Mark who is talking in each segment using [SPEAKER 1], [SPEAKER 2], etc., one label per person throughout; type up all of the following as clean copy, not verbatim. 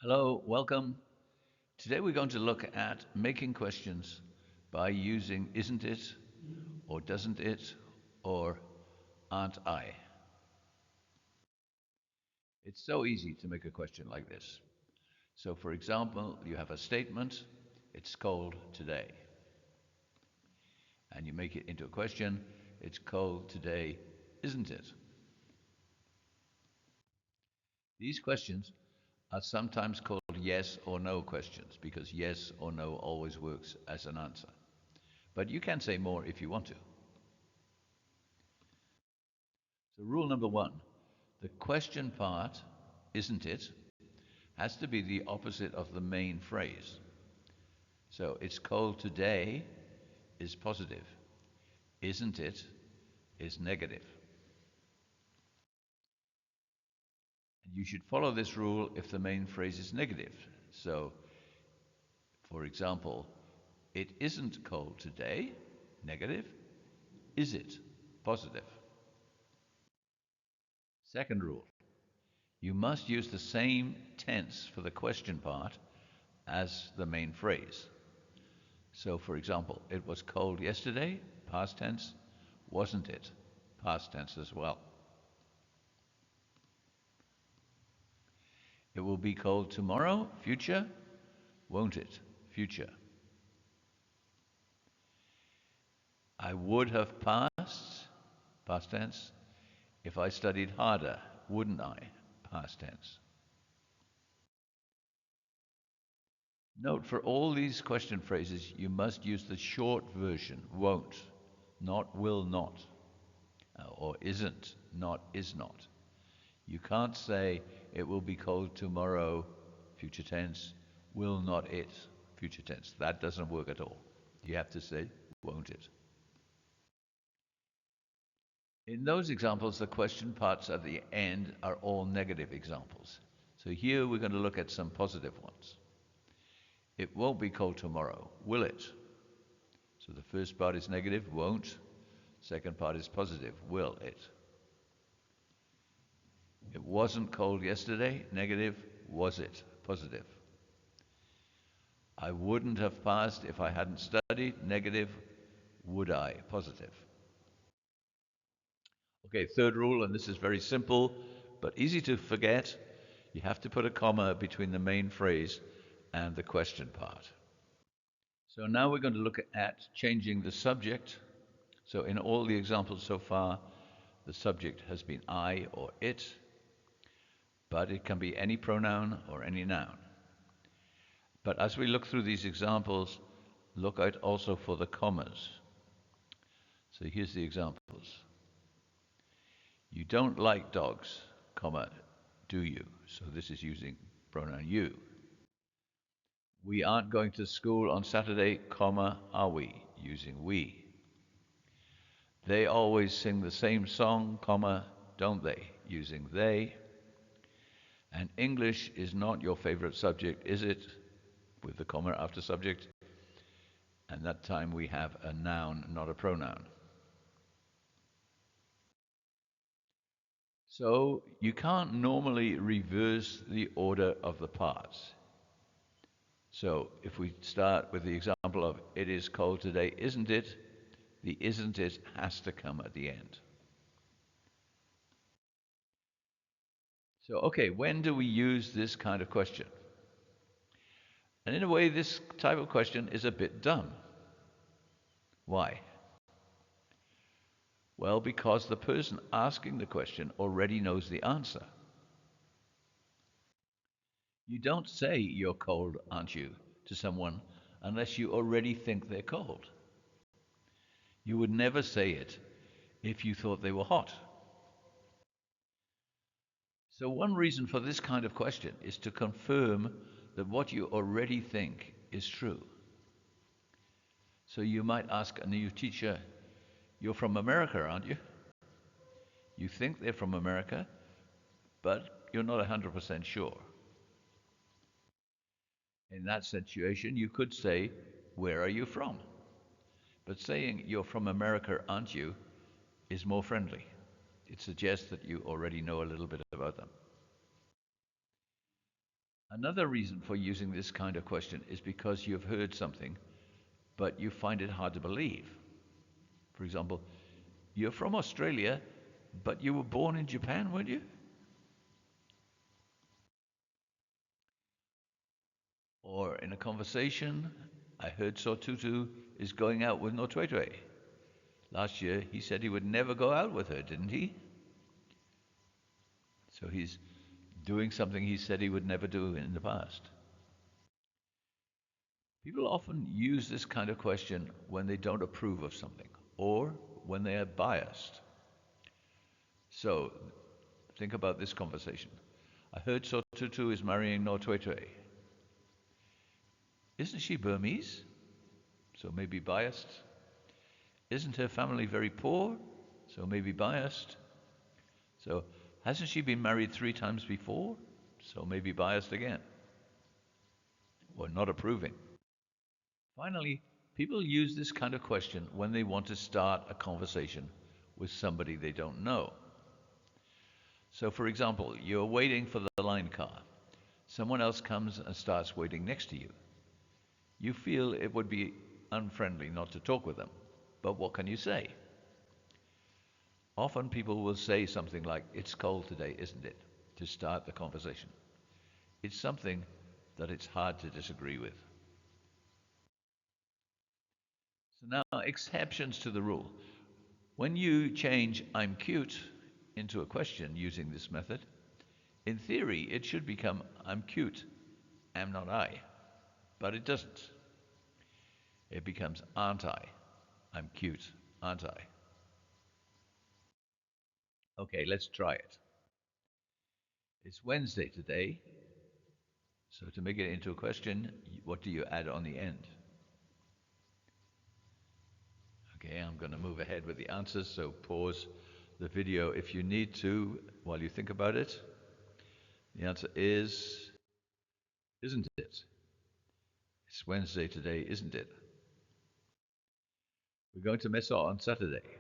[SPEAKER 1] Hello, welcome. Today we're going to look at making questions by using isn't it, or doesn't it, or aren't I. It's so easy to make a question like this. So, for example, you have a statement, it's cold today, and you make it into a question, it's cold today, isn't it? These questions are sometimes called yes or no questions because yes or no always works as an answer. But you can say more if you want to. So, rule number one, the question part, isn't it, has to be the opposite of the main phrase. So, it's cold today is positive, isn't it is negative. And you should follow this rule if the main phrase is negative. So, for example, it isn't cold today, negative, is it positive? Second rule, you must use the same tense for the question part as the main phrase. So, for example, it was cold yesterday, past tense, wasn't it? Past tense as well. It will be cold tomorrow, future, won't it? Future. I would have passed, past tense, if I studied harder, wouldn't I? Past tense. Note for all these question phrases, you must use the short version, won't, not will not, or isn't, not is not. You can't say it will be cold tomorrow, future tense, will not it, future tense. That doesn't work at all. You have to say, won't it? In those examples, the question parts at the end are all negative examples. So here we're going to look at some positive ones. It won't be cold tomorrow, will it? So the first part is negative, won't. Second part is positive, will it? It wasn't cold yesterday, negative, was it? Positive. I wouldn't have passed if I hadn't studied, negative, would I? Positive. Okay, third rule, and this is very simple but easy to forget. You have to put a comma between the main phrase and the question part. So now we're going to look at changing the subject. So in all the examples so far, the subject has been I or it, but it can be any pronoun or any noun. But as we look through these examples, look out also for the commas. So here's the examples. You don't like dogs, comma, do you? So this is using pronoun you. We aren't going to school on Saturday, comma, are we? Using we. They always sing the same song, comma, don't they? Using they. And English is not your favorite subject, is it? With the comma after subject. And that time we have a noun, not a pronoun. So you can't normally reverse the order of the parts. So if we start with the example of it is cold today, isn't it? The isn't it has to come at the end. So, okay, when do we use this kind of question? And in a way, this type of question is a bit dumb. Why? Well, because the person asking the question already knows the answer. You don't say you're cold, aren't you, to someone unless you already think they're cold. You would never say it if you thought they were hot. So, one reason for this kind of question is to confirm that what you already think is true. So, you might ask a new teacher, you're from America, aren't you? You think they're from America, but you're not 100% sure. In that situation, you could say, where are you from? But saying you're from America, aren't you, is more friendly. It suggests that you already know a little bit about them. Another reason for using this kind of question is because you've heard something, but you find it hard to believe. For example, you're from Australia, but you were born in Japan, weren't you? Or in a conversation, I heard Sotutu is going out with Notwetwe. Last year, he said he would never go out with her, didn't he? So he's doing something he said he would never do in the past. People often use this kind of question when they don't approve of something or when they are biased. So think about this conversation. I heard Sotutu is marrying Notwetwe. Isn't she Burmese? So maybe biased. Isn't her family very poor? So maybe biased. So hasn't she been married 3 times before? So maybe biased again. Or not approving. Finally, people use this kind of question when they want to start a conversation with somebody they don't know. So, for example, you're waiting for the line car. Someone else comes and starts waiting next to you. You feel it would be unfriendly not to talk with them, but what can you say? Often people will say something like, "It's cold today, isn't it?" to start the conversation. It's something that it's hard to disagree with. So now, exceptions to the rule. When you change "I'm cute" into a question using this method, in theory it should become "I'm cute, am not I?" But it doesn't. It becomes "aren't I? I'm cute, aren't I?" Okay, let's try it. It's Wednesday today, so to make it into a question, what do you add on the end? Okay, I'm going to move ahead with the answers, so pause the video if you need to while you think about it. The answer is, isn't it? It's Wednesday today, isn't it? We're going to Mesa on Saturday.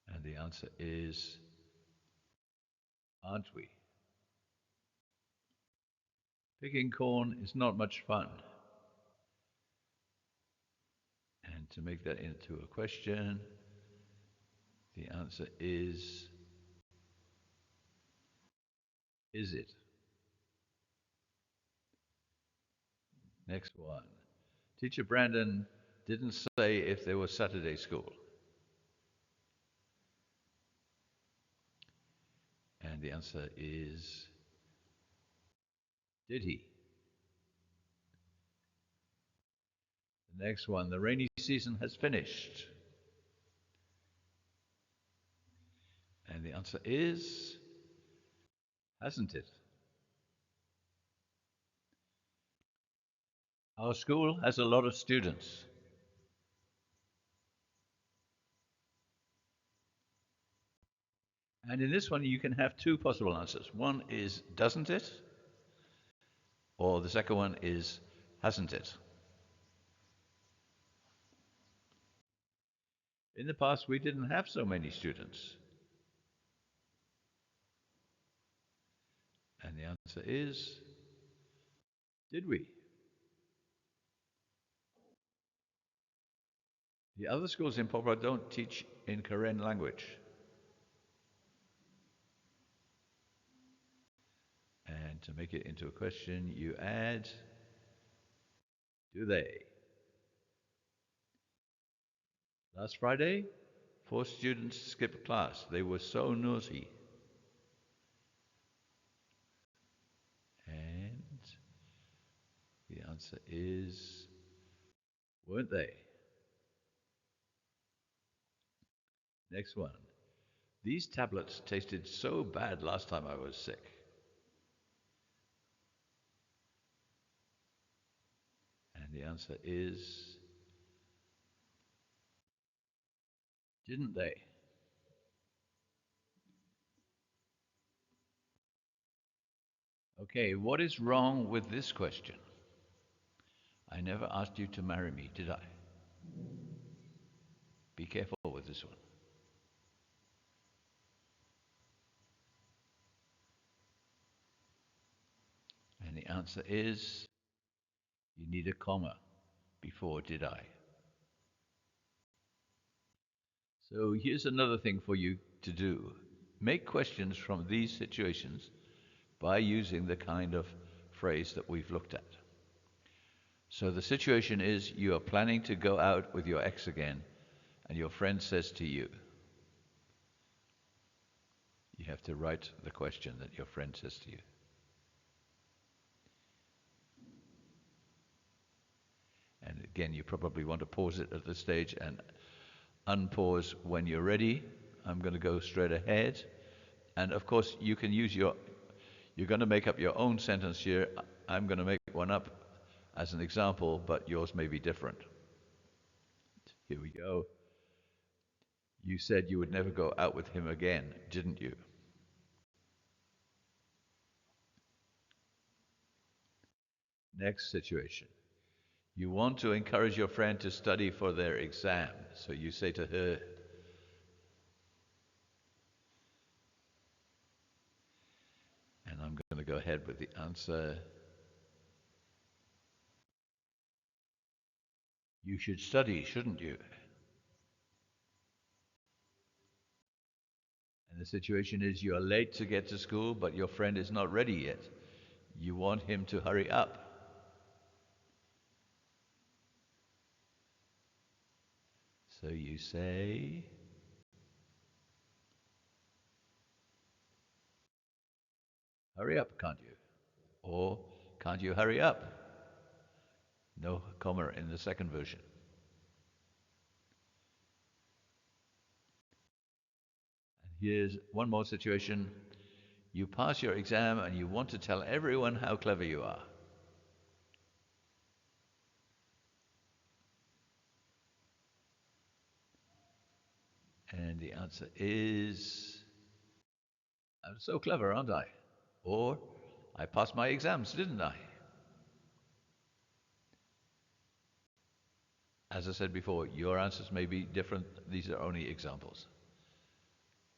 [SPEAKER 1] And the answer is, aren't we? Picking corn is not much fun. And to make that into a question, the answer is it? Next one. Teacher Brandon didn't say if there was Saturday school. And the answer is, did he? The next one, the rainy season has finished. And the answer is, hasn't it? Our school has a lot of students. And in this one, you can have 2 possible answers. One is, doesn't it? Or the second one is, hasn't it? In the past, we didn't have so many students. And the answer is, did we? The other schools in Poplar don't teach in Karen language. And to make it into a question, you add, do they? Last Friday, 4 students skipped class. They were so naughty. And the answer is, weren't they? Next one. These tablets tasted so bad last time I was sick. And the answer is, didn't they? Okay, what is wrong with this question? I never asked you to marry me, did I? Be careful with this one. And the answer is you need a comma before did I. So here's another thing for you to do. Make questions from these situations by using the kind of phrase that we've looked at. So the situation is you are planning to go out with your ex again, and your friend says to you, you have to write the question that your friend says to you. And again, you probably want to pause it at this stage and unpause when you're ready. I'm going to go straight ahead. And of course, you can use you're going to make up your own sentence here. I'm going to make one up as an example, but yours may be different. Here we go. You said you would never go out with him again, didn't you? Next situation. You want to encourage your friend to study for their exam. So you say to her, and I'm going to go ahead with the answer. You should study, shouldn't you? And the situation is you are late to get to school, but your friend is not ready yet. You want him to hurry up. So you say, hurry up, can't you? Or, can't you hurry up? No comma in the second version. And here's one more situation. You pass your exam and you want to tell everyone how clever you are. And the answer is, I'm so clever, aren't I? Or, I passed my exams, didn't I? As I said before, your answers may be different. These are only examples.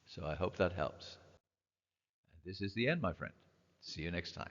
[SPEAKER 1] So I hope that helps. And this is the end, my friend. See you next time.